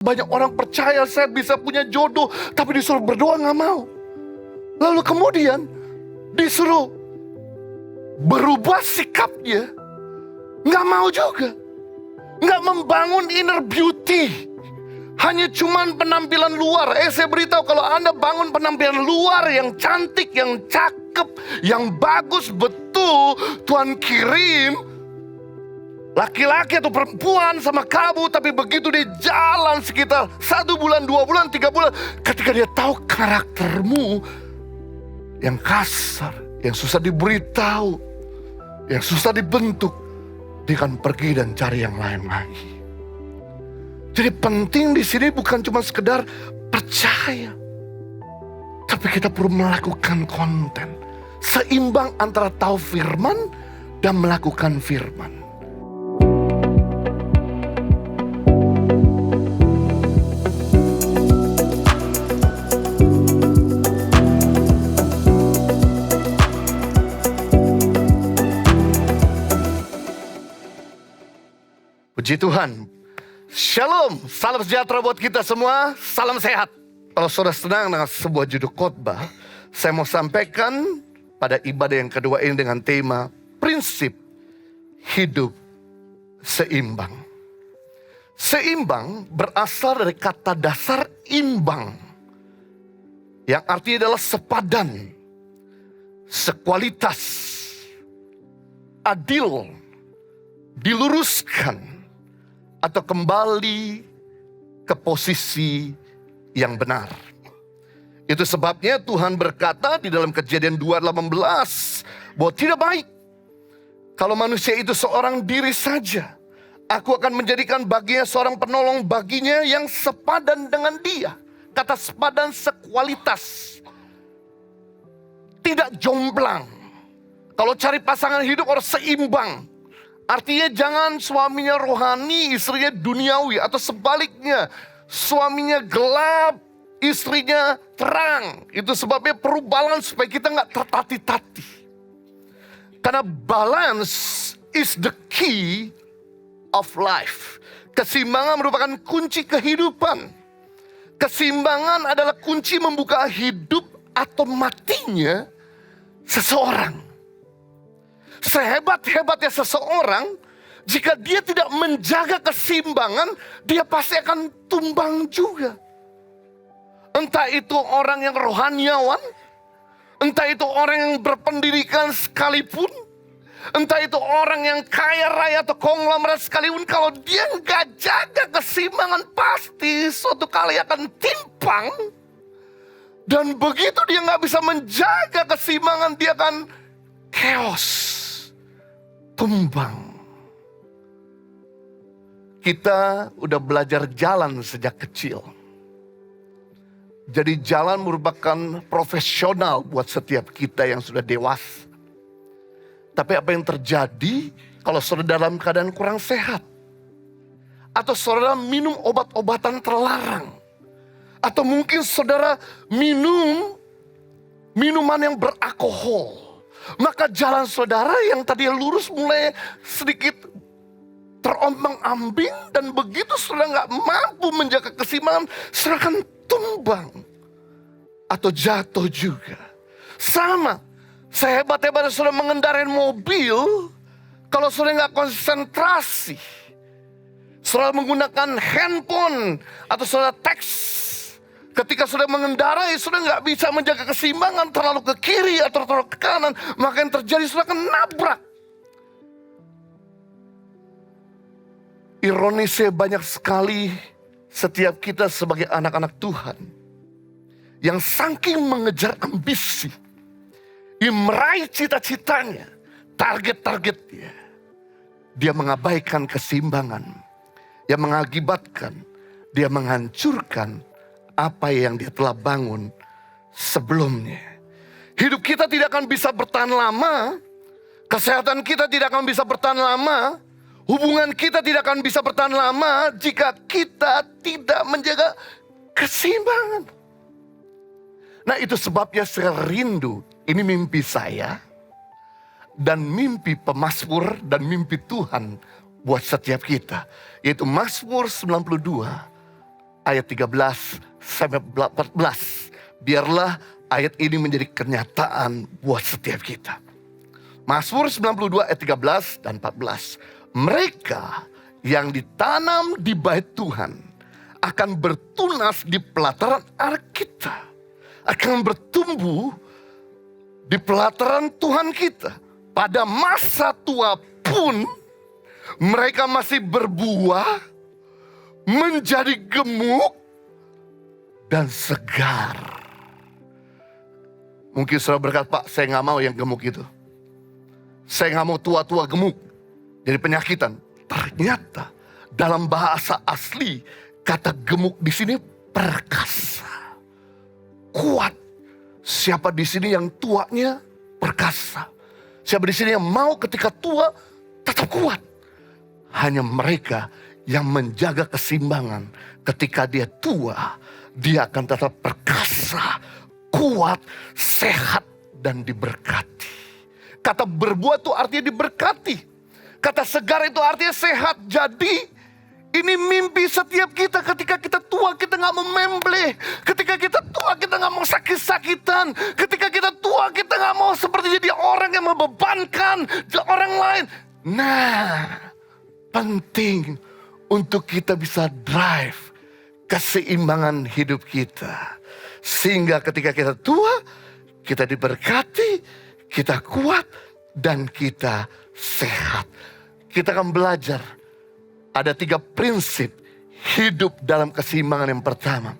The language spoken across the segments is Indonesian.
Banyak orang percaya saya bisa punya jodoh, tapi disuruh berdoa gak mau. Lalu kemudian disuruh berubah sikapnya, gak mau juga. Gak membangun inner beauty. Hanya cuman penampilan luar. Saya beritahu, kalau Anda bangun penampilan luar yang cantik, yang cakep, yang bagus, betul Tuhan kirim laki-laki atau perempuan sama kamu, tapi begitu dia jalan sekitar 1 bulan, 2 bulan, 3 bulan, ketika dia tahu karaktermu yang kasar, yang susah diberitahu, yang susah dibentuk, dia akan pergi dan cari yang lain lagi. Jadi penting di sini bukan cuma sekedar percaya, tapi kita perlu melakukan konten seimbang antara tahu firman dan melakukan firman. Puji Tuhan. Shalom, salam sejahtera buat kita semua, salam sehat. Kalau saudara senang dengan sebuah judul khotbah, saya mau sampaikan pada ibadah yang kedua ini dengan tema prinsip hidup seimbang. Seimbang berasal dari kata dasar imbang, yang artinya adalah sepadan, sekualitas, adil, diluruskan, atau kembali ke posisi yang benar. Itu sebabnya Tuhan berkata di dalam Kejadian 2:18 bahwa tidak baik kalau manusia itu seorang diri saja. Aku akan menjadikan baginya seorang penolong baginya yang sepadan dengan dia. Kata sepadan, sekualitas, tidak jomplang. Kalau cari pasangan hidup harus seimbang. Artinya jangan suaminya rohani, istrinya duniawi. Atau sebaliknya, suaminya gelap, istrinya terang. Itu sebabnya perlu balance supaya kita gak tertati-tati. Karena balance is the key of life. Keseimbangan merupakan kunci kehidupan. Keseimbangan adalah kunci membuka hidup atau matinya seseorang. Sehebat-hebatnya seseorang, jika dia tidak menjaga keseimbangan, dia pasti akan tumbang juga. Entah itu orang yang rohaniawan, entah itu orang yang berpendidikan sekalipun, entah itu orang yang kaya raya atau konglomerat sekalipun, kalau dia nggak jaga keseimbangan, pasti suatu kali akan timpang. Dan begitu dia nggak bisa menjaga keseimbangan, dia akan chaos. Tumbang. Kita udah belajar jalan sejak kecil. Jadi jalan merupakan profesional buat setiap kita yang sudah dewasa. Tapi apa yang terjadi kalau saudara dalam keadaan kurang sehat? Atau saudara minum obat-obatan terlarang? Atau mungkin saudara minum minuman yang beralkohol? Maka jalan saudara yang tadi lurus mulai sedikit terombang-ambing. Dan begitu saudara gak mampu menjaga keseimbangan, saudara akan tumbang atau jatuh juga. Sama, sehebat-hebatnya saudara mengendarai mobil, kalau saudara gak konsentrasi, saudara menggunakan handphone atau saudara teks, ketika sudah mengendarai, sudah nggak bisa menjaga keseimbangan, terlalu ke kiri atau terlalu ke kanan, maka yang terjadi sudah akan nabrak. Ironisnya banyak sekali setiap kita sebagai anak-anak Tuhan yang saking mengejar ambisi, yang meraih cita-citanya, target-targetnya, dia mengabaikan keseimbangan, yang mengakibatkan dia menghancurkan apa yang dia telah bangun sebelumnya. Hidup kita tidak akan bisa bertahan lama. Kesehatan kita tidak akan bisa bertahan lama. Hubungan kita tidak akan bisa bertahan lama jika kita tidak menjaga keseimbangan. Nah, itu sebabnya saya rindu. Ini mimpi saya dan mimpi pemazmur dan mimpi Tuhan buat setiap kita. Yaitu Mazmur 92 ayat 13 sampai 14. Biarlah ayat ini menjadi kenyataan buat setiap kita. Mazmur 92 ayat 13 dan 14. Mereka yang ditanam di bait Tuhan akan bertunas di pelataran ark kita. Akan bertumbuh di pelataran Tuhan kita. Pada masa tua pun mereka masih berbuah, menjadi gemuk dan segar. Mungkin saudara berkata, Pak, saya gak mau yang gemuk itu. Saya gak mau tua-tua gemuk, jadi penyakitan. Ternyata dalam bahasa asli kata gemuk di sini perkasa, kuat. Siapa di sini yang tuanya perkasa? Siapa di sini yang mau ketika tua tetap kuat? Hanya mereka yang menjaga keseimbangan. Ketika dia tua, dia akan tetap perkasa, kuat, sehat, dan diberkati. Kata berbuah itu artinya diberkati. Kata segar itu artinya sehat. Jadi ini mimpi setiap kita. Ketika kita tua, kita gak mau membleh. Ketika kita tua, kita gak mau sakit-sakitan. Ketika kita tua, kita gak mau seperti jadi orang yang membebankan orang lain. Nah, penting untuk kita bisa drive keseimbangan hidup kita. Sehingga ketika kita tua, kita diberkati, kita kuat, dan kita sehat. Kita akan belajar. Ada 3 prinsip hidup dalam keseimbangan. Yang pertama,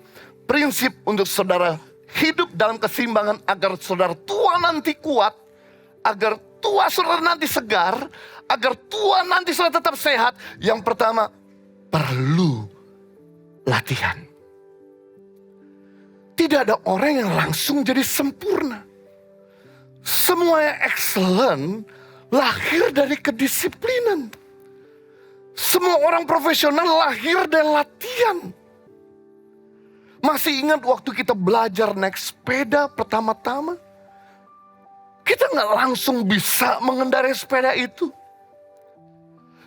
prinsip untuk saudara hidup dalam keseimbangan agar saudara tua nanti kuat, agar tua saudara nanti segar, agar tua nanti saudara tetap sehat. Yang pertama, perlu latihan. Tidak ada orang yang langsung jadi sempurna. Semua yang excellent lahir dari kedisiplinan. Semua orang profesional lahir dari latihan. Masih ingat waktu kita belajar naik sepeda pertama-tama? Kita gak langsung bisa mengendarai sepeda itu.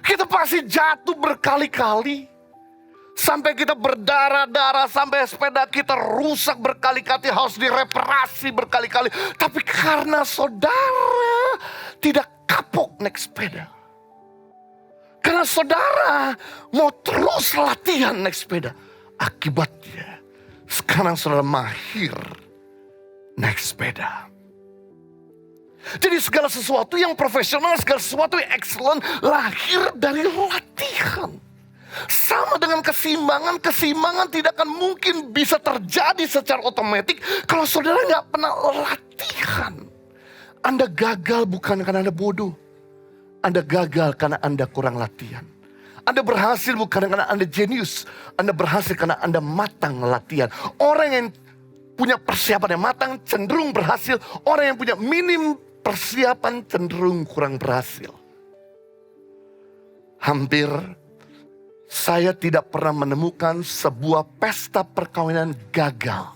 Kita pasti jatuh berkali-kali. Sampai kita berdarah-darah, sampai sepeda kita rusak berkali-kali, harus direparasi berkali-kali. Tapi karena saudara tidak kapok naik sepeda. Karena saudara mau terus latihan naik sepeda. Akibatnya sekarang saudara mahir naik sepeda. Jadi segala sesuatu yang profesional, segala sesuatu yang excellent lahir dari latihan. Sama dengan keseimbangan, keseimbangan tidak akan mungkin bisa terjadi secara otomatis kalau saudara gak pernah latihan. Anda gagal bukan karena Anda bodoh. Anda gagal karena Anda kurang latihan. Anda berhasil bukan karena Anda jenius. Anda berhasil karena Anda matang latihan. Orang yang punya persiapan yang matang cenderung berhasil. Orang yang punya minim persiapan cenderung kurang berhasil. Hampir saya tidak pernah menemukan sebuah pesta perkawinan gagal.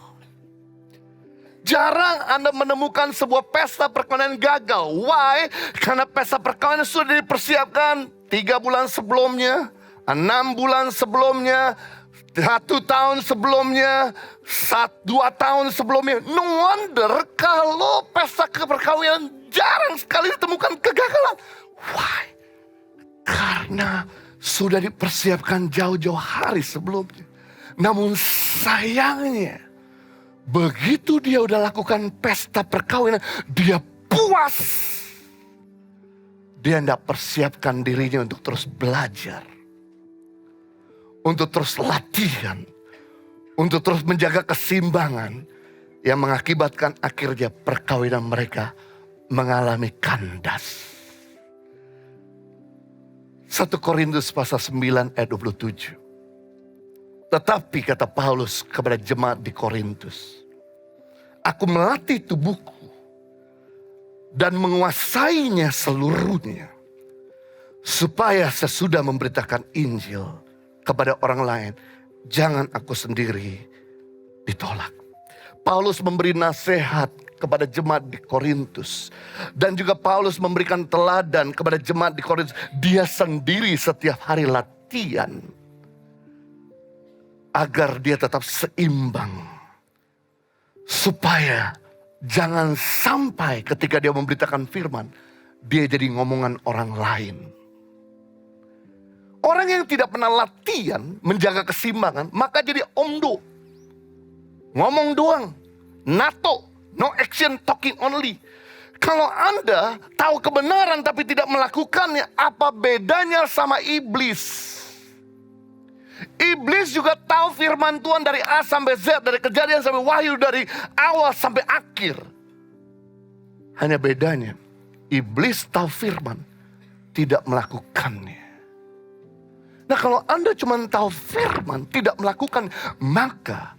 Jarang Anda menemukan sebuah pesta perkawinan gagal. Why? Karena pesta perkawinan sudah dipersiapkan 3 bulan sebelumnya, 6 bulan sebelumnya, 1 tahun sebelumnya, 2 tahun sebelumnya. No wonder kalau pesta perkawinan jarang sekali ditemukan kegagalan. Why? Karena sudah dipersiapkan jauh-jauh hari sebelumnya. Namun sayangnya, begitu dia udah lakukan pesta perkawinan, dia puas. Dia tidak persiapkan dirinya untuk terus belajar. Untuk terus latihan. Untuk terus menjaga keseimbangan. Yang mengakibatkan akhirnya perkawinan mereka mengalami kandas. 1 Korintus pasal 9 ayat 27. Tetapi kata Paulus kepada jemaat di Korintus, aku melatih tubuhku dan menguasainya seluruhnya, supaya sesudah memberitakan Injil kepada orang lain, jangan aku sendiri ditolak. Paulus memberi nasihat kepada jemaat di Korintus, dan juga Paulus memberikan teladan kepada jemaat di Korintus. Dia sendiri setiap hari latihan agar dia tetap seimbang. Supaya jangan sampai ketika dia memberitakan firman, dia jadi ngomongan orang lain. Orang yang tidak pernah latihan menjaga keseimbangan, maka jadi omdo. Ngomong doang, NATO, no action, talking only. Kalau Anda tahu kebenaran tapi tidak melakukannya, apa bedanya sama iblis? Iblis juga tahu firman Tuhan dari A sampai Z, dari Kejadian sampai Wahyu, dari awal sampai akhir. Hanya bedanya, iblis tahu firman, tidak melakukannya. Nah, kalau Anda cuma tahu firman, tidak melakukan, maka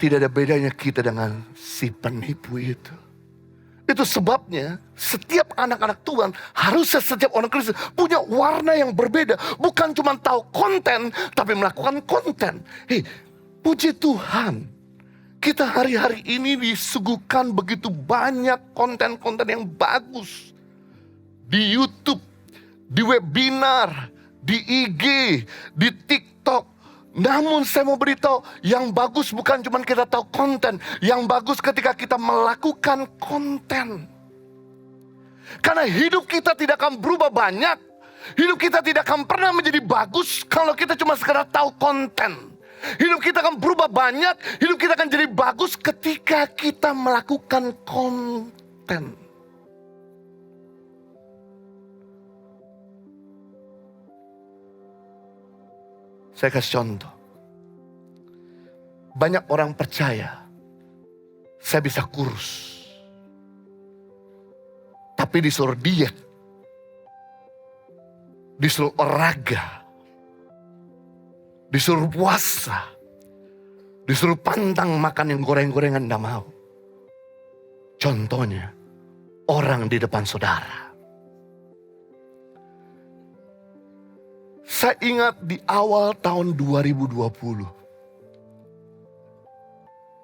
tidak ada bedanya kita dengan si penipu itu. Itu sebabnya setiap anak-anak Tuhan, harusnya setiap orang Kristen punya warna yang berbeda. Bukan cuma tahu konten, tapi melakukan konten. Hei, puji Tuhan, kita hari-hari ini disuguhkan begitu banyak konten-konten yang bagus. Di YouTube, di webinar, di IG, di TikTok. Namun saya mau beritahu, yang bagus bukan cuma kita tahu konten. Yang bagus ketika kita melakukan konten. Karena hidup kita tidak akan berubah banyak. Hidup kita tidak akan pernah menjadi bagus kalau kita cuma sekedar tahu konten. Hidup kita akan berubah banyak. Hidup kita akan jadi bagus ketika kita melakukan konten. Saya kasih contoh. Banyak orang percaya saya bisa kurus. Tapi disuruh diet. Disuruh olahraga. Disuruh puasa. Disuruh pantang makan yang goreng-gorengan tidak mau. Contohnya, orang di depan saudara. Saya ingat di awal tahun 2020.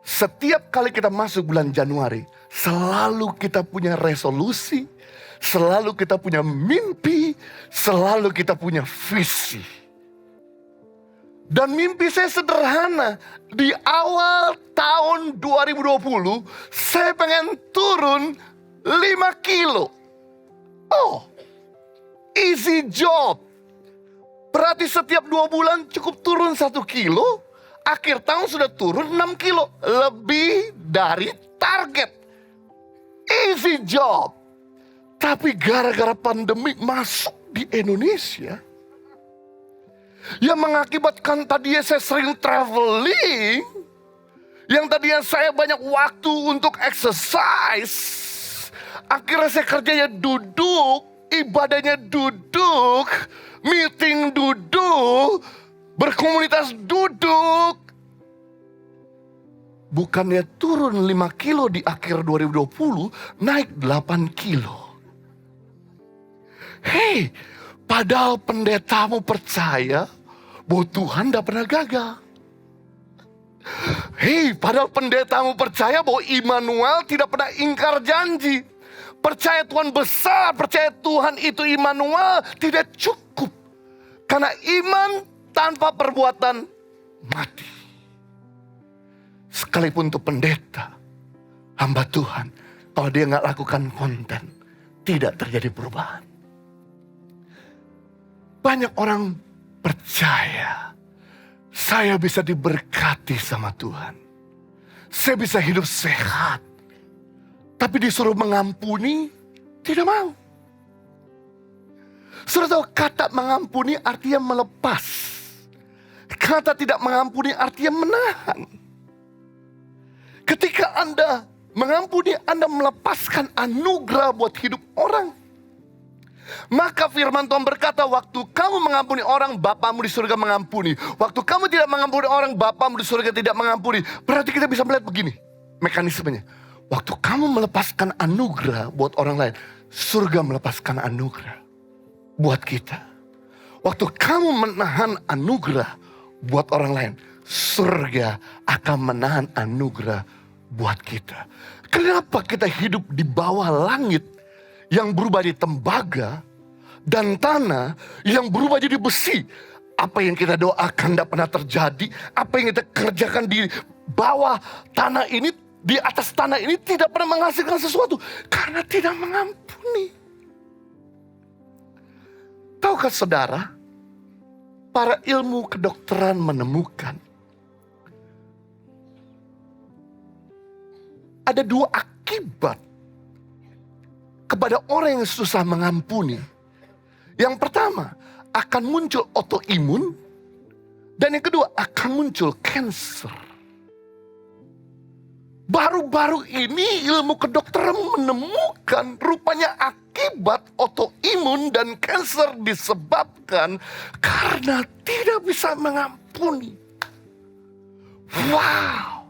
Setiap kali kita masuk bulan Januari, selalu kita punya resolusi, selalu kita punya mimpi, selalu kita punya visi. Dan mimpi saya sederhana. Di awal tahun 2020, saya pengen turun 5 kilo. Oh, easy job. Berarti setiap 2 bulan cukup turun 1 kilo. Akhir tahun sudah turun 6 kilo. Lebih dari target. Easy job. Tapi gara-gara pandemi masuk di Indonesia. Yang mengakibatkan tadinya saya sering traveling. Yang tadinya saya banyak waktu untuk exercise. Akhirnya saya kerjanya duduk. Ibadahnya duduk. Meeting duduk, berkomunitas duduk. Bukannya turun 5 kilo di akhir 2020, naik 8 kilo. Hei, padahal pendetamu percaya bahwa Tuhan tidak pernah gagal. Hei, padahal pendetamu percaya bahwa Immanuel tidak pernah ingkar janji. Percaya Tuhan besar, percaya Tuhan itu Immanuel, tidak cukup. Karena iman tanpa perbuatan mati. Sekalipun untuk pendeta, hamba Tuhan, kalau dia nggak lakukan konten, tidak terjadi perubahan. Banyak orang percaya, saya bisa diberkati sama Tuhan. Saya bisa hidup sehat. Tapi disuruh mengampuni, tidak mau. Saudara tahu kata mengampuni artinya melepas. Kata tidak mengampuni artinya menahan. Ketika Anda mengampuni, Anda melepaskan anugerah buat hidup orang. Maka firman Tuhan berkata, waktu kamu mengampuni orang, Bapamu di surga mengampuni. Waktu kamu tidak mengampuni orang, Bapamu di surga tidak mengampuni. Berarti kita bisa melihat begini mekanismenya. Waktu kamu melepaskan anugerah buat orang lain, surga melepaskan anugerah buat kita. Waktu kamu menahan anugerah buat orang lain, surga akan menahan anugerah buat kita. Kenapa kita hidup di bawah langit yang berubah jadi tembaga dan tanah yang berubah jadi besi? Apa yang kita doakan tidak pernah terjadi. Apa yang kita kerjakan di bawah tanah ini, di atas tanah ini tidak pernah menghasilkan sesuatu. Karena tidak mengampuni. Tahukah saudara, para ilmu kedokteran menemukan ada 2 akibat kepada orang yang susah mengampuni. Yang pertama, akan muncul autoimun. Dan yang kedua, akan muncul cancer. Baru-baru ini ilmu kedokteran menemukan rupanya akibat autoimun dan cancer disebabkan karena tidak bisa mengampuni. Wow!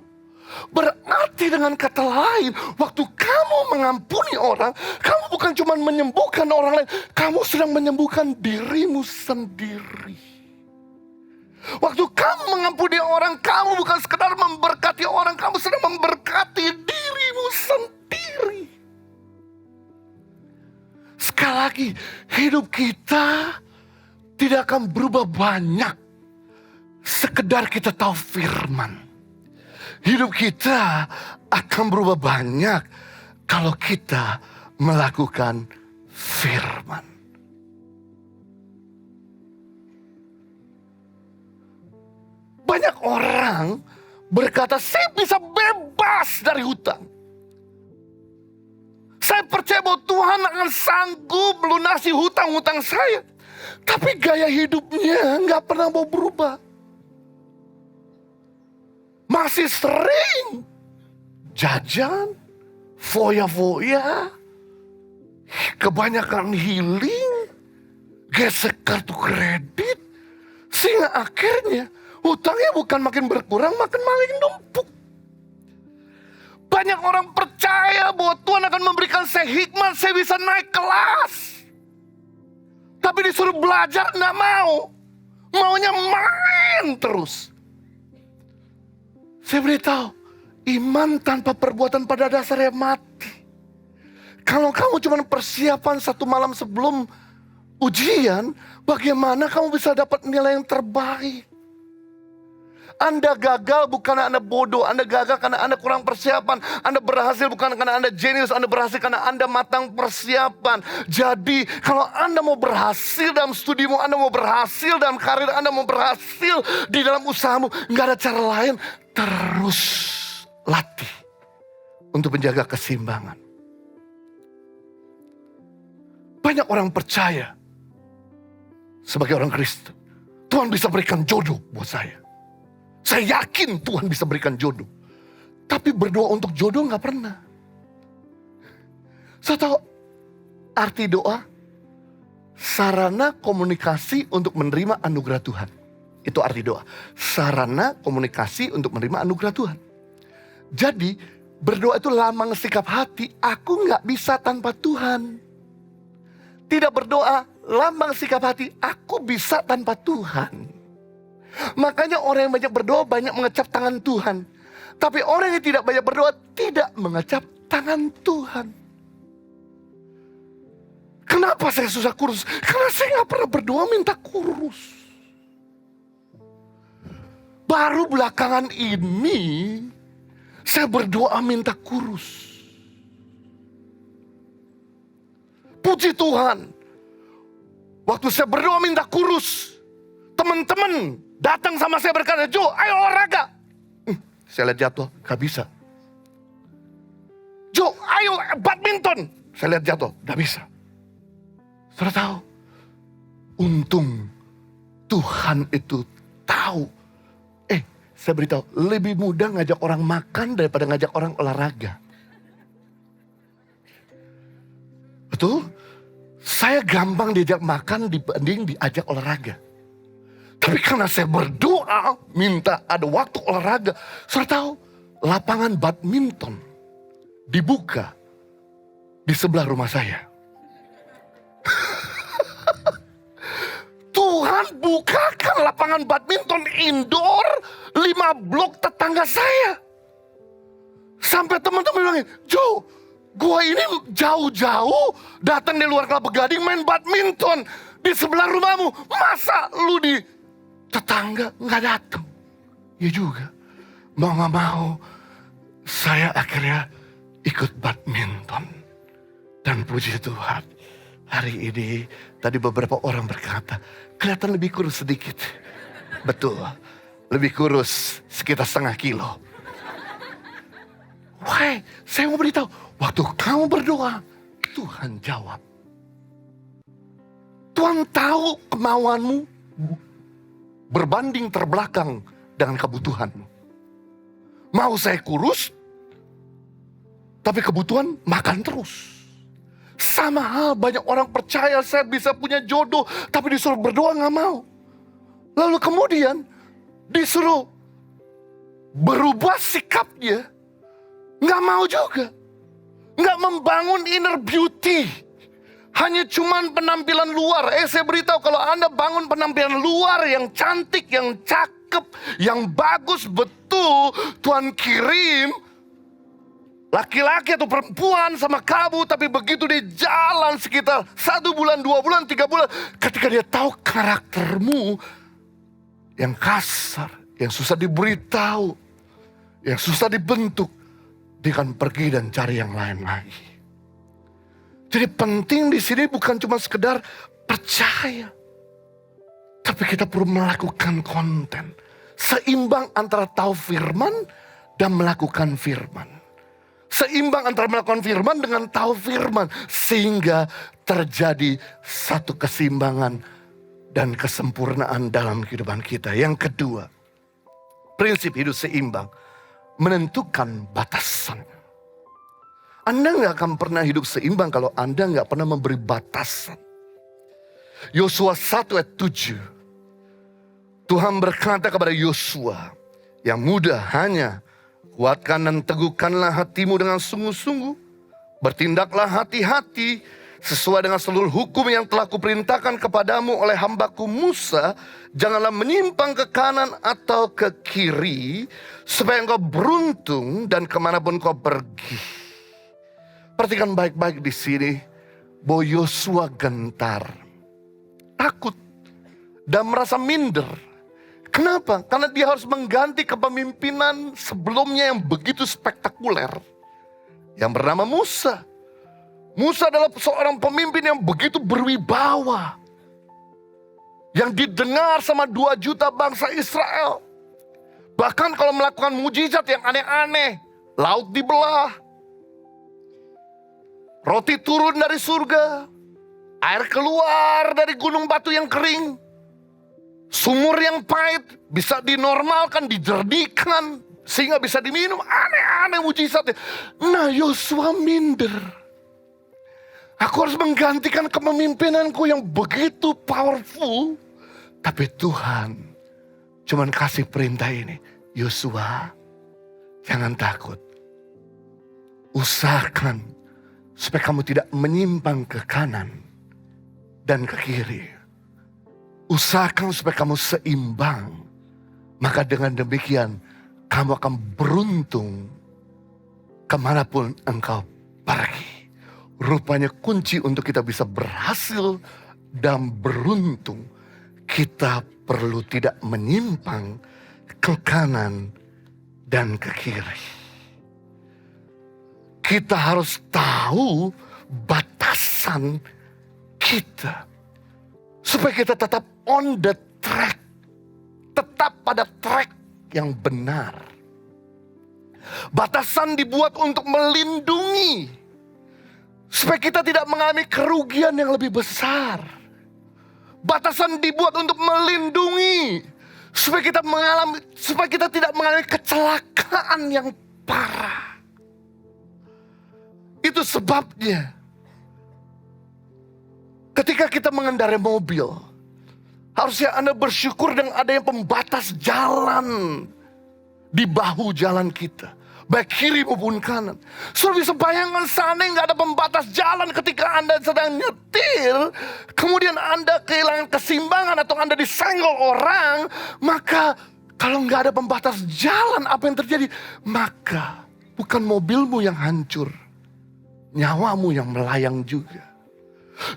Berarti dengan kata lain, waktu kamu mengampuni orang, kamu bukan cuma menyembuhkan orang lain, kamu sedang menyembuhkan dirimu sendiri. Waktu kamu mengampuni orang, kamu bukan sekedar memberkati orang, kamu sedang memberkati dirimu sendiri. Sekali lagi, hidup kita tidak akan berubah banyak sekedar kita tahu firman. Hidup kita akan berubah banyak kalau kita melakukan firman. Banyak orang berkata, saya bisa bebas dari hutang. Saya percaya bahwa Tuhan akan sanggup melunasi hutang-hutang saya. Tapi gaya hidupnya nggak pernah mau berubah. Masih sering jajan, foya-foya, kebanyakan healing, gesek kartu kredit, sehingga akhirnya hutangnya bukan makin berkurang, makin numpuk. Banyak orang percaya bahwa Tuhan akan memberikan saya hikmat, saya bisa naik kelas. Tapi disuruh belajar nggak mau, maunya main terus. Saya beritahu, iman tanpa perbuatan pada dasarnya mati. Kalau kamu cuma persiapan 1 malam sebelum ujian, bagaimana kamu bisa dapat nilai yang terbaik? Anda gagal bukan karena Anda bodoh, Anda gagal karena Anda kurang persiapan. Anda berhasil bukan karena Anda jenius, Anda berhasil karena Anda matang persiapan. Jadi kalau Anda mau berhasil dalam studimu, Anda mau berhasil dalam karir, Anda mau berhasil di dalam usahamu, nggak ada cara lain, terus latih untuk menjaga keseimbangan. Banyak orang percaya sebagai orang Kristen, Tuhan bisa berikan jodoh buat saya. Saya yakin Tuhan bisa berikan jodoh. Tapi berdoa untuk jodoh gak pernah. Saya tahu arti doa, sarana komunikasi untuk menerima anugerah Tuhan. Itu arti doa. Sarana komunikasi untuk menerima anugerah Tuhan. Jadi berdoa itu lambang sikap hati, aku gak bisa tanpa Tuhan. Tidak berdoa, lambang sikap hati, aku bisa tanpa Tuhan. Makanya orang yang banyak berdoa banyak mengecap tangan Tuhan. Tapi orang yang tidak banyak berdoa tidak mengecap tangan Tuhan. Kenapa saya susah kurus? Karena saya gak pernah berdoa minta kurus. Baru belakangan ini saya berdoa minta kurus. Puji Tuhan. Waktu saya berdoa minta kurus, teman-teman datang sama saya berkata, Jo, ayo olahraga. Saya lihat jatuh, gak bisa. Jo, ayo badminton. Saya lihat jatuh, gak bisa. Saudara tahu, untung Tuhan itu tahu. Saya beritahu, lebih mudah ngajak orang makan daripada ngajak orang olahraga. Betul? Saya gampang diajak makan dibanding diajak olahraga. Tapi karena saya berdoa, minta ada waktu olahraga. Saudara tahu, lapangan badminton dibuka di sebelah rumah saya. Tuhan bukakan lapangan badminton indoor 5 blok tetangga saya. Sampai teman-teman bilang, Jo, gua ini jauh-jauh datang di luar Kelapa Gading main badminton di sebelah rumahmu. Masa lu di tetangga nggak datang. Ya juga, mau nggak mau, saya akhirnya ikut badminton. Dan puji Tuhan, hari ini tadi beberapa orang berkata, kelihatan lebih kurus sedikit. Betul, lebih kurus sekitar setengah kilo. Wah, saya mau beritahu, waktu kamu berdoa, Tuhan jawab. Tuhan tahu kemauanmu berbanding terbelakang dengan kebutuhanmu. Mau saya kurus, tapi kebutuhan makan terus. Sama hal, banyak orang percaya saya bisa punya jodoh, tapi disuruh berdoa gak mau. Lalu kemudian disuruh berubah sikapnya, gak mau juga. Gak membangun inner beauty. Hanya cuman penampilan luar. Saya beritahu, kalau Anda bangun penampilan luar yang cantik, yang cakep, yang bagus, betul Tuhan kirim laki-laki atau perempuan sama kamu, tapi begitu dia jalan sekitar 1 bulan, 2 bulan, 3 bulan, ketika dia tahu karaktermu yang kasar, yang susah diberitahu, yang susah dibentuk, dia akan pergi dan cari yang lain lagi. Jadi penting di sini bukan cuma sekedar percaya, tapi kita perlu melakukan konten seimbang antara tahu firman dan melakukan firman. Seimbang antara melakukan firman dengan tahu firman, sehingga terjadi satu keseimbangan dan kesempurnaan dalam kehidupan kita. Yang kedua, prinsip hidup seimbang, menentukan batasan. Anda gak akan pernah hidup seimbang kalau Anda gak pernah memberi batasan. Yosua 1 ayat 7. Tuhan berkata kepada Yosua, yang muda hanya kuatkan dan teguhkanlah hatimu dengan sungguh-sungguh. Bertindaklah hati-hati sesuai dengan seluruh hukum yang telah kuperintahkan kepadamu oleh hambaku Musa. Janganlah menyimpang ke kanan atau ke kiri, supaya engkau beruntung dan kemanapun kau pergi. Perhatikan baik-baik di sini, bahwa Yosua gentar, takut, dan merasa minder. Kenapa? Karena dia harus mengganti kepemimpinan sebelumnya yang begitu spektakuler, yang bernama Musa. Musa adalah seorang pemimpin yang begitu berwibawa, yang didengar sama 2 juta bangsa Israel. Bahkan kalau melakukan mujizat yang aneh-aneh, laut dibelah, roti turun dari surga, air keluar dari gunung batu yang kering, sumur yang pahit bisa dinormalkan, dijernihkan, sehingga bisa diminum. Aneh-aneh mujizatnya. Nah, Yosua minder. Aku harus menggantikan kepemimpinanku yang begitu powerful. Tapi Tuhan cuman kasih perintah ini. Yosua, jangan takut. Usahakan supaya kamu tidak menyimpang ke kanan dan ke kiri. Usahakan supaya kamu seimbang. Maka dengan demikian kamu akan beruntung kemanapun engkau pergi. Rupanya kunci untuk kita bisa berhasil dan beruntung, kita perlu tidak menyimpang ke kanan dan ke kiri. Kita harus tahu batasan kita, supaya kita tetap on the track, tetap pada track yang benar. Batasan dibuat untuk melindungi, supaya kita tidak mengalami kerugian yang lebih besar. Batasan dibuat untuk melindungi, supaya kita tidak mengalami kecelakaan yang parah. Itu sebabnya ketika kita mengendarai mobil, harusnya Anda bersyukur dengan adanya pembatas jalan di bahu jalan kita, baik kiri maupun kanan. Sudah bisa bayangkan seandainya nggak ada pembatas jalan ketika Anda sedang nyetir, kemudian Anda kehilangan keseimbangan atau Anda disenggol orang, maka kalau nggak ada pembatas jalan, apa yang terjadi? Maka bukan mobilmu yang hancur, nyawamu yang melayang juga.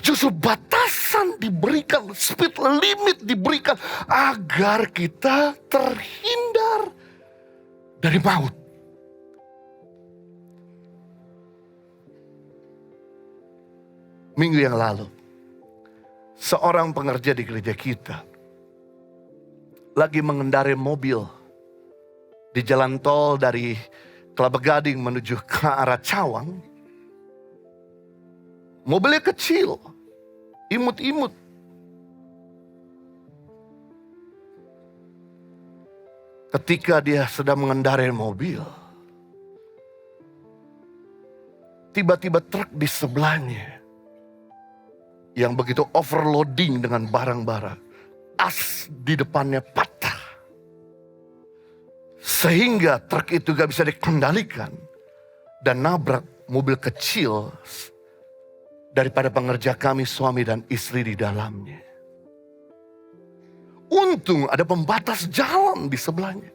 Justru batasan batasan diberikan, speed limit diberikan agar kita terhindar dari maut. Minggu yang lalu, seorang pengerja di gereja kita lagi mengendarai mobil di jalan tol dari Kelapa Gading menuju ke arah Cawang. Mobilnya kecil, imut-imut. Ketika dia sedang mengendarai mobil, tiba-tiba truk di sebelahnya yang begitu overloading dengan barang-barang, as di depannya patah. Sehingga truk itu gak bisa dikendalikan dan nabrak mobil kecil daripada pengerja kami, suami dan istri di dalamnya. Untung ada pembatas jalan di sebelahnya.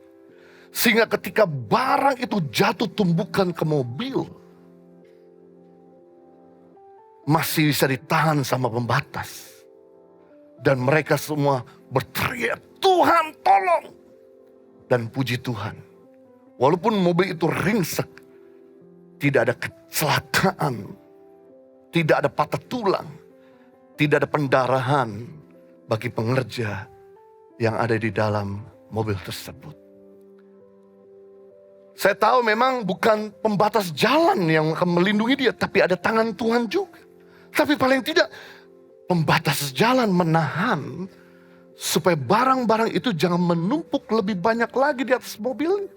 Sehingga ketika barang itu jatuh tumbukan ke mobil, masih bisa ditahan sama pembatas. Dan mereka semua berteriak, "Tuhan tolong!" Dan puji Tuhan, walaupun mobil itu ringsek, tidak ada kecelakaan, tidak ada patah tulang, tidak ada pendarahan bagi pengerja yang ada di dalam mobil tersebut. Saya tahu memang bukan pembatas jalan yang akan melindungi dia, tapi ada tangan Tuhan juga. Tapi paling tidak pembatas jalan menahan supaya barang-barang itu jangan menumpuk lebih banyak lagi di atas mobilnya.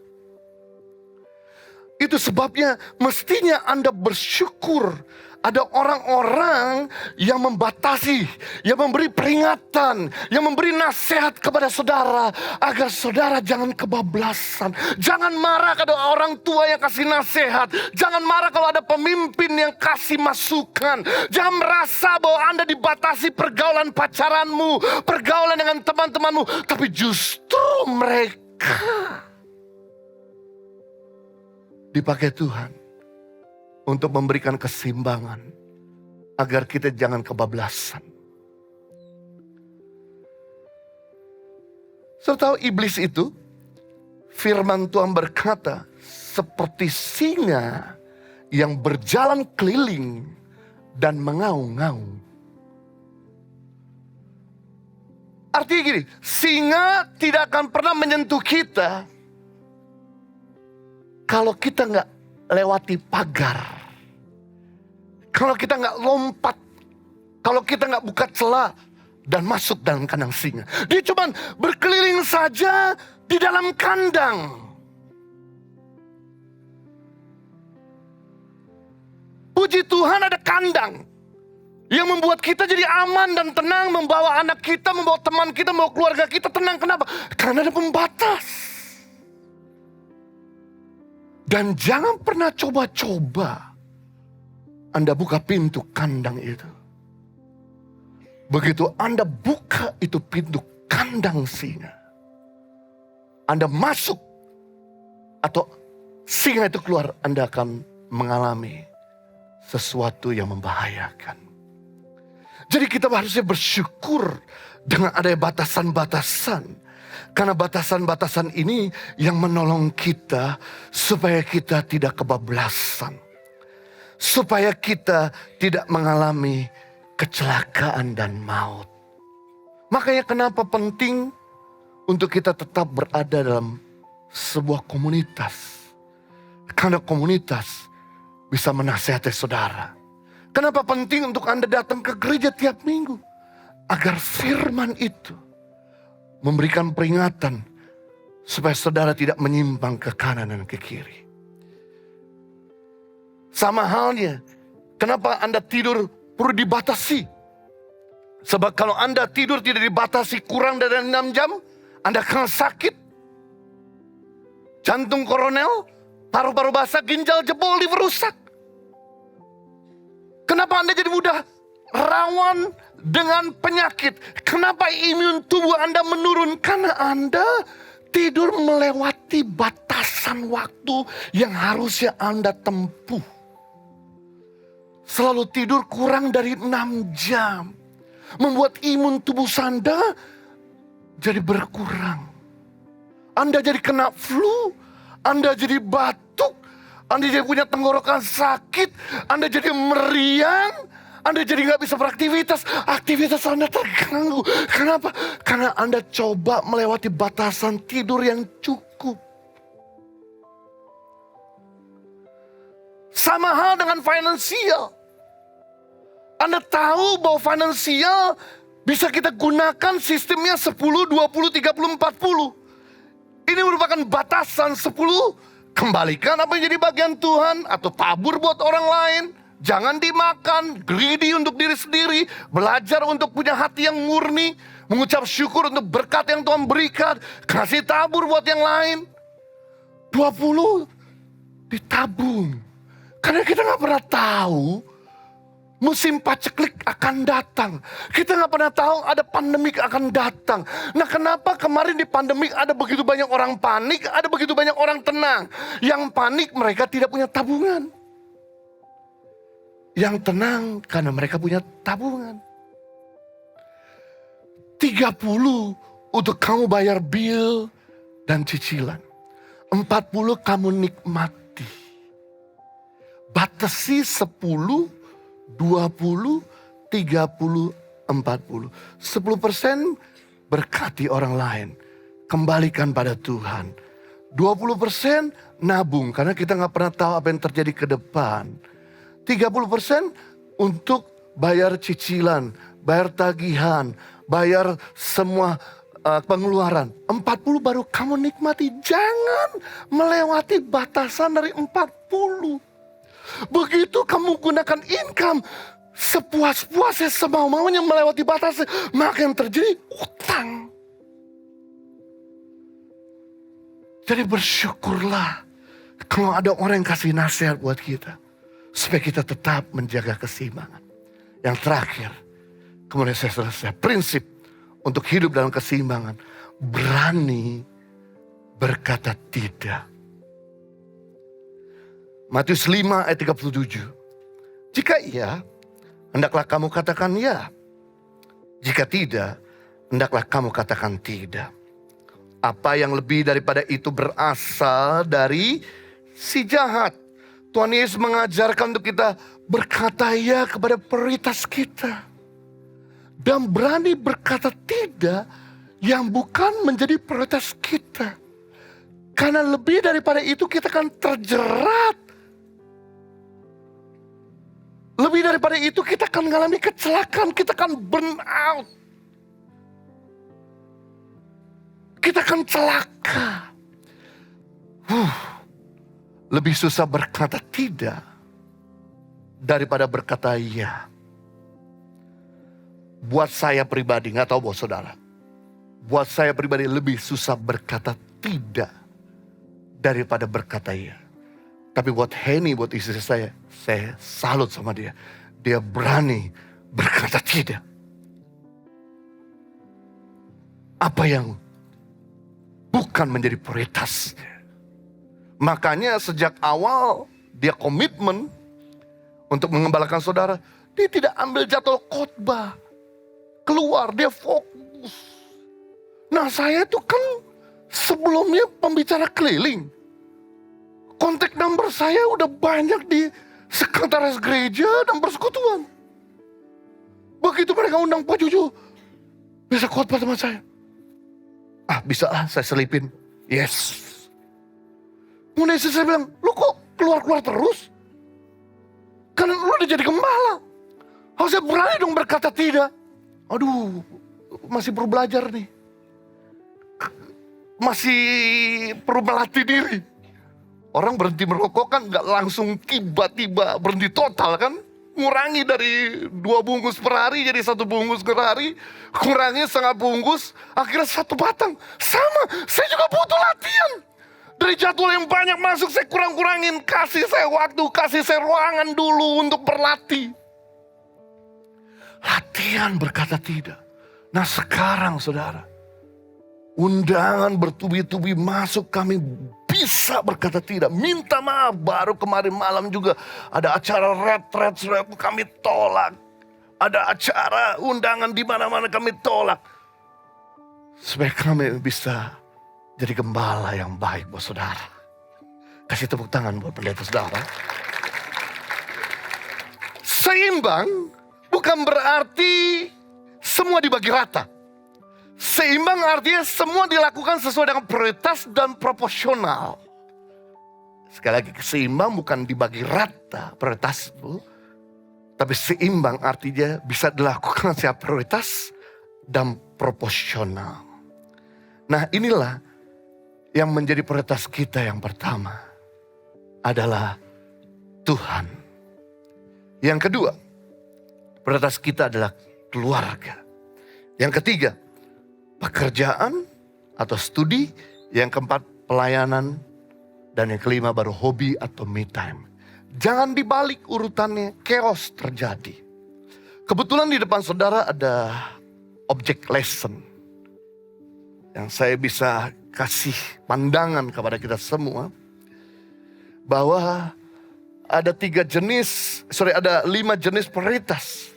Itu sebabnya mestinya Anda bersyukur ada orang-orang yang membatasi, yang memberi peringatan, yang memberi nasihat kepada saudara agar saudara jangan kebablasan. Jangan marah kalau orang tua yang kasih nasihat. Jangan marah kalau ada pemimpin yang kasih masukan. Jangan merasa bahwa Anda dibatasi pergaulan pacaranmu, pergaulan dengan teman-temanmu, tapi justru mereka dipakai Tuhan untuk memberikan keseimbangan agar kita jangan kebablasan. Saudara tahu iblis itu, firman Tuhan berkata, seperti singa yang berjalan keliling dan mengaum-ngaum. Artinya gini, singa tidak akan pernah menyentuh kita kalau kita nggak lewati pagar. Kalau kita nggak lompat, kalau kita nggak buka celah dan masuk dalam kandang singa. Dia cuma berkeliling saja di dalam kandang. Puji Tuhan ada kandang yang membuat kita jadi aman dan tenang, membawa anak kita, membawa teman kita, membawa keluarga kita tenang. Kenapa? Karena ada pembatas. Dan jangan pernah coba-coba Anda buka pintu kandang itu. Begitu Anda buka itu pintu kandang singa, Anda masuk atau singa itu keluar, Anda akan mengalami sesuatu yang membahayakan. Jadi kita harusnya bersyukur dengan adanya batasan-batasan. Karena batasan-batasan ini yang menolong kita supaya kita tidak kebablasan. Supaya kita tidak mengalami kecelakaan dan maut. Makanya kenapa penting untuk kita tetap berada dalam sebuah komunitas. Karena komunitas bisa menasihati saudara. Kenapa penting untuk Anda datang ke gereja tiap minggu? Agar firman itu memberikan peringatan supaya saudara tidak menyimpang ke kanan dan ke kiri. Sama halnya, kenapa Anda tidur perlu dibatasi? Sebab kalau Anda tidur tidak dibatasi kurang dari 6 jam, Anda akan sakit. Jantung koronel, paru-paru basah, ginjal jebol, liver rusak. Kenapa Anda jadi mudah rawan dengan penyakit? Kenapa imun tubuh Anda menurun? Karena Anda tidur melewati batasan waktu yang harusnya Anda tempuh. Selalu tidur kurang dari 6 jam. Membuat imun tubuh Anda jadi berkurang. Anda jadi kena flu, Anda jadi batuk, Anda jadi punya tenggorokan sakit, Anda jadi meriang, Anda jadi nggak bisa beraktivitas, aktivitas Anda terganggu. Kenapa? Karena Anda coba melewati batasan tidur yang cukup. Sama hal dengan finansial. Anda tahu bahwa finansial bisa kita gunakan sistemnya 10, 20, 30, 40. Ini merupakan batasan 10. Kembalikan apa yang jadi bagian Tuhan atau tabur buat orang lain. Jangan dimakan, greedy untuk diri sendiri. Belajar untuk punya hati yang murni. Mengucap syukur untuk berkat yang Tuhan berikan. Kasih tabur buat yang lain. 20 ditabung. Karena kita gak pernah tahu musim paceklik akan datang. Kita gak pernah tahu ada pandemik akan datang. Nah, kenapa kemarin di pandemik ada begitu banyak orang panik, ada begitu banyak orang tenang. Yang panik mereka tidak punya tabungan. Yang tenang karena mereka punya tabungan. 30 untuk kamu bayar bil dan cicilan. 40 kamu nikmati. Batasi 10, 20, 30, 40. 10% berkati orang lain. Kembalikan pada Tuhan. 20% nabung karena kita gak pernah tahu apa yang terjadi ke depan. 30% untuk bayar cicilan, bayar tagihan, bayar semua pengeluaran. 40 baru kamu nikmati. Jangan melewati batasan dari 40. Begitu kamu gunakan income sepuas-puasnya, semau-maunya melewati batasnya, maka yang terjadi utang. Jadi bersyukurlah kalau ada orang yang kasih nasihat buat kita. Supaya kita tetap menjaga keseimbangan. Yang terakhir, kemudian saya selesai. Prinsip untuk hidup dalam keseimbangan. Berani berkata tidak. Matius 5 ayat 37. Jika iya, hendaklah kamu katakan ya. Jika tidak, hendaklah kamu katakan tidak. Apa yang lebih daripada itu berasal dari si jahat. Tuhan Yesus mengajarkan untuk kita berkata ya kepada prioritas kita. Dan berani berkata tidak yang bukan menjadi prioritas kita. Karena lebih daripada itu kita akan terjerat. Lebih daripada itu kita akan mengalami kecelakaan, kita akan burn out. Kita akan celaka. Lebih susah berkata tidak daripada berkata iya. Buat saya pribadi, gak tahu buat saudara. Buat saya pribadi lebih susah berkata tidak daripada berkata iya. Tapi buat Henny, buat istri saya salut sama dia. Dia berani berkata tidak. Apa yang bukan menjadi prioritasnya. Makanya sejak awal dia komitmen untuk mengembalakan saudara. Dia tidak ambil jadwal khotbah. Keluar, dia fokus. Nah, saya itu kan sebelumnya pembicara keliling. Kontak number saya udah banyak di sekretaris gereja dan persekutuan. Begitu mereka undang Pak Juju, bisa khotbah sama saya. Bisa lah, saya selipin. Yes. Kemudian saya bilang, lu kok keluar-keluar terus? Kan lu udah jadi gembala. Harusnya berani dong berkata tidak. Aduh, masih perlu belajar nih. Masih perlu melatih diri. Orang berhenti merokok kan gak langsung tiba-tiba berhenti total kan. Ngurangi dari 2 bungkus per hari jadi 1 bungkus per hari. Kurangi setengah bungkus, akhirnya 1 batang. Sama, saya juga butuh latihan. Dari jadwal yang banyak masuk saya kurang-kurangin. Kasih saya waktu, kasih saya ruangan dulu untuk berlatih. Latihan berkata tidak. Nah sekarang saudara, undangan bertubi-tubi masuk, kami bisa berkata tidak. Minta maaf, baru kemarin malam juga ada acara retret, kami tolak. ada acara, undangan di mana-mana kami tolak. Supaya kami bisa jadi gembala yang baik buat saudara. Kasih tepuk tangan buat pendeta saudara. Seimbang bukan berarti semua dibagi rata. Seimbang artinya semua dilakukan sesuai dengan prioritas dan proporsional. Sekali lagi, seimbang bukan dibagi rata prioritas itu. Tapi seimbang artinya bisa dilakukan secara prioritas dan proporsional. Nah, inilah yang menjadi prioritas kita yang pertama adalah Tuhan. Yang kedua, prioritas kita adalah keluarga. Yang ketiga, pekerjaan atau studi. Yang keempat, pelayanan. Dan yang kelima baru hobi atau me time. Jangan dibalik urutannya, chaos terjadi. Kebetulan di depan saudara ada object lesson. Yang saya bisa kasih pandangan kepada kita semua. Bahwa ada 5 jenis prioritas.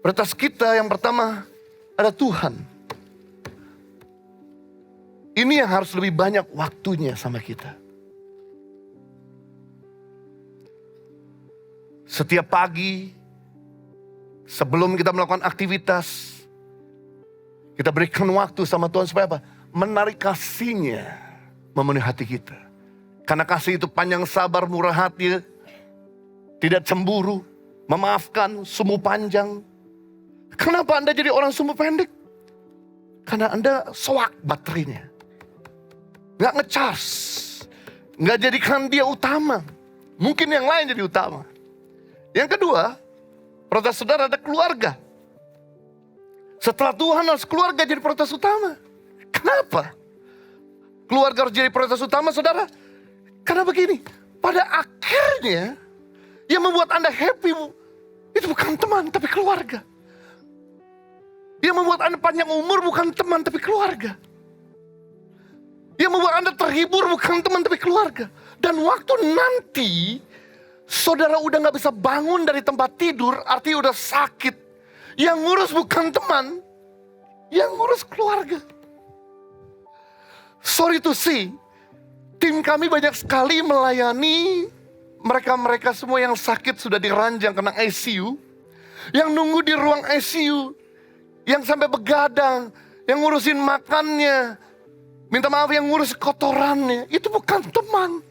Prioritas kita yang pertama ada Tuhan. Ini yang harus lebih banyak waktunya sama kita. Setiap pagi, sebelum kita melakukan aktivitas, kita berikan waktu sama Tuhan supaya apa? Menarik kasih-Nya memenuhi hati kita. Karena kasih itu panjang sabar, murah hati, tidak cemburu, memaafkan, sumbu panjang. Kenapa Anda jadi orang sumbu pendek? Karena Anda soak baterainya. Nggak ngecas. Nggak jadikan dia utama. Mungkin yang lain jadi utama. Yang kedua, prioritas saudara ada keluarga. Setelah Tuhan harus keluarga jadi prioritas utama. Kenapa? Keluarga harus jadi prioritas utama saudara. Karena begini, pada akhirnya yang membuat Anda happy itu bukan teman tapi keluarga. Yang membuat Anda panjang umur bukan teman tapi keluarga. Yang membuat Anda terhibur bukan teman tapi keluarga. Dan waktu nanti saudara udah gak bisa bangun dari tempat tidur, artinya udah sakit. Yang ngurus bukan teman, yang ngurus keluarga. Sorry to say, tim kami banyak sekali melayani mereka-mereka semua yang sakit sudah diranjang kena ICU. Yang nunggu di ruang ICU, yang sampai begadang, yang ngurusin makannya, minta maaf yang ngurus kotorannya. Itu bukan teman,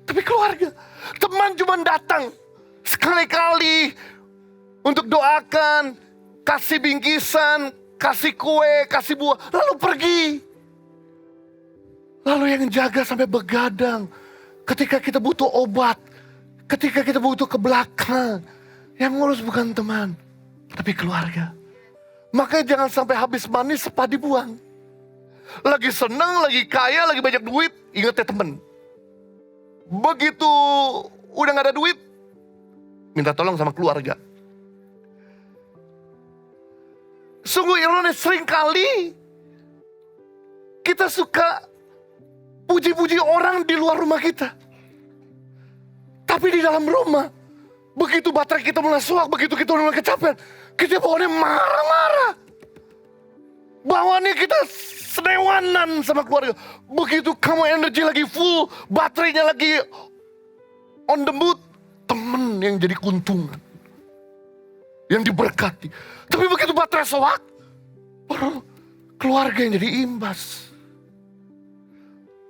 tapi keluarga. Teman cuma datang sekali-kali untuk doakan, kasih bingkisan, kasih kue, kasih buah, lalu pergi. Lalu yang jaga sampai begadang. Ketika kita butuh obat, ketika kita butuh ke belakang, yang ngurus bukan teman, tapi keluarga. Makanya jangan sampai habis manis sepah dibuang. Lagi senang, lagi kaya, lagi banyak duit, ingat ya temen. Begitu udah gak ada duit, minta tolong sama keluarga. Sungguh ironis, sering kali kita suka puji-puji orang di luar rumah kita. Tapi di dalam rumah, begitu baterai kita mulai suak, begitu kita mulai kecapean, kita bawaannya marah-marah. Bawaannya kita senewanan sama keluarga. Begitu kamu energi lagi full, baterainya lagi on the mood, temen yang jadi keuntungan, yang diberkati. Tapi begitu baterai soak, baru keluarga yang jadi imbas.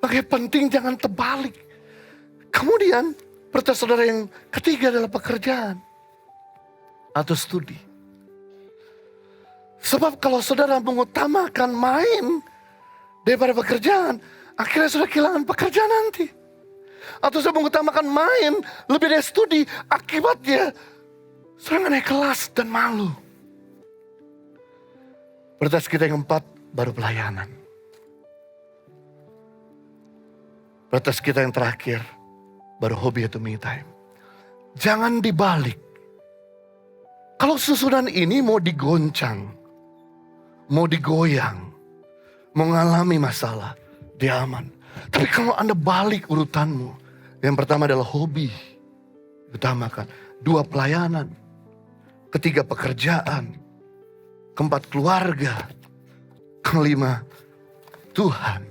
Makanya penting jangan terbalik. Kemudian prioritas saudara yang ketiga adalah pekerjaan atau studi. Sebab kalau saudara mengutamakan main daripada pekerjaan, akhirnya saudara kehilangan pekerjaan nanti. Atau saudara mengutamakan main lebih dari studi, akibatnya saudara naik kelas dan malu. Prioritas kita yang keempat baru pelayanan. Prioritas kita yang terakhir baru hobi atau me time. Jangan dibalik. Kalau susunan ini mau digoncang, mau digoyang, mau mengalami masalah, dia aman. Tapi kalau Anda balik urutanmu, yang pertama adalah hobi, utamakan. 2 pelayanan. ketiga pekerjaan, keempat keluarga, kelima Tuhan.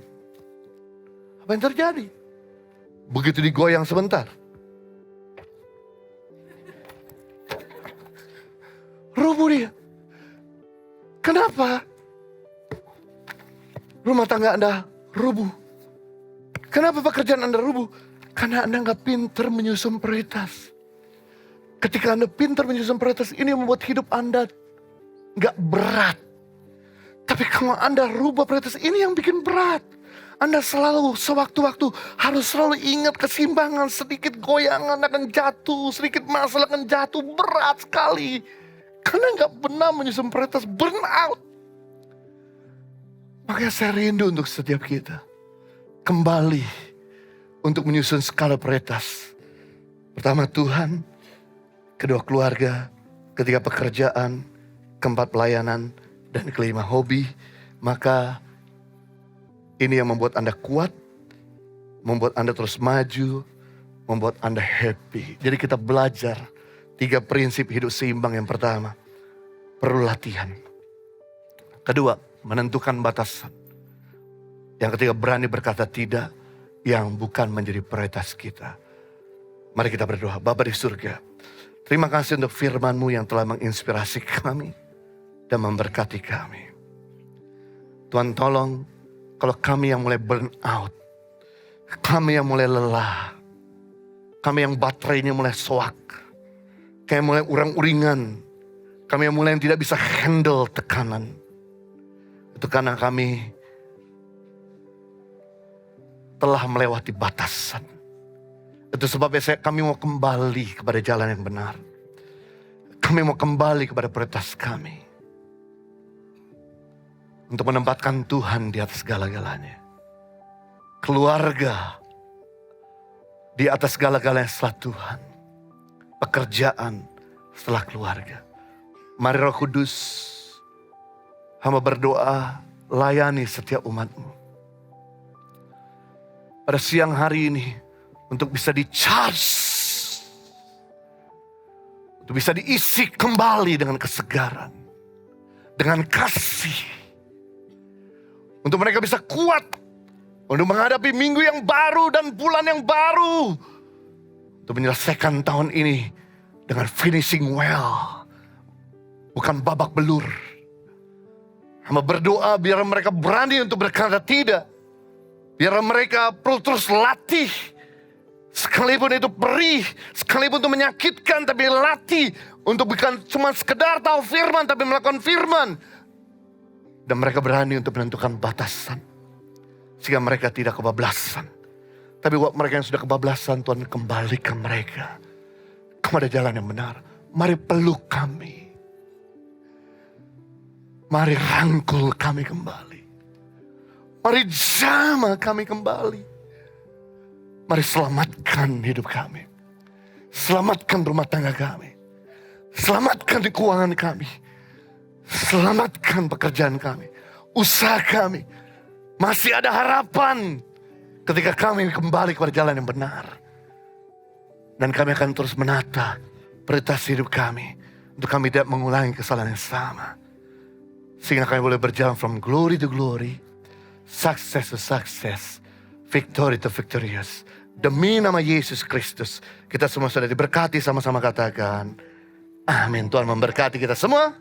Apa yang terjadi? Begitu digoyang sebentar, rubuh dia. Kenapa? Rumah tangga Anda rubuh. Kenapa pekerjaan Anda rubuh? Karena Anda nggak pintar menyusun prioritas. Ketika Anda pintar menyusun prioritas, ini membuat hidup Anda nggak berat. Tapi kalau Anda rubah prioritas, ini yang bikin berat. Anda selalu sewaktu-waktu harus selalu ingat keseimbangan. Sedikit goyangan akan jatuh, sedikit masalah akan jatuh. Berat sekali. Karena nggak benar menyusun prioritas, burn out. Makanya saya rindu untuk setiap kita kembali untuk menyusun skala prioritas. Pertama Tuhan, kedua keluarga, ketiga pekerjaan, keempat pelayanan, dan kelima hobi. Maka ini yang membuat Anda kuat, membuat Anda terus maju, membuat Anda happy. Jadi kita belajar 3 prinsip hidup seimbang. Yang pertama, perlu latihan. Kedua, menentukan batasan. Yang ketiga, berani berkata tidak yang bukan menjadi prioritas kita. Mari kita berdoa. Bapa di surga, terima kasih untuk firman-Mu yang telah menginspirasi kami dan memberkati kami. Tuhan tolong, kalau kami yang mulai burn out, kami yang mulai lelah, kami yang baterainya mulai soak, kami mulai urang-uringan, kami yang mulai tidak bisa handle tekanan. Itu karena kami telah melewati batasan. Itu sebabnya kami mau kembali kepada jalan yang benar. Kami mau kembali kepada prioritas kami. Untuk menempatkan Tuhan di atas segala-galanya. Keluarga di atas segala-galanya setelah Tuhan. Pekerjaan setelah keluarga. Mari Roh Kudus, hamba berdoa, layani setiap umat-Mu. Pada siang hari ini, untuk bisa di-charge. Untuk bisa diisi kembali dengan kesegaran. Dengan kasih. Untuk mereka bisa kuat. Untuk menghadapi minggu yang baru dan bulan yang baru. Untuk menyelesaikan tahun ini dengan finishing well. Bukan babak belur. Hamba berdoa biar mereka berani untuk berkata tidak. Biar mereka perlu terus latih. Sekalipun itu perih, sekalipun itu menyakitkan, tapi latih. Untuk bukan cuma sekedar tahu firman, tapi melakukan firman. Dan mereka berani untuk menentukan batasan. Sehingga mereka tidak kebablasan. Tapi buat mereka yang sudah kebablasan, Tuhan kembalikan mereka kepada jalan yang benar. Mari peluk kami. Mari rangkul kami kembali. Mari jamah kami kembali. Mari selamatkan hidup kami. Selamatkan rumah tangga kami. Selamatkan keuangan kami. Selamatkan pekerjaan kami. Usaha kami. Masih ada harapan. Ketika kami kembali kepada jalan yang benar. Dan kami akan terus menata prioritas hidup kami. Untuk kami tidak mengulangi kesalahan yang sama. Sehingga kami boleh berjalan from glory to glory. Success to success. Victory to victorious. Demi nama Yesus Kristus. Kita semua sudah diberkati, sama-sama katakan amin. Tuhan memberkati kita semua.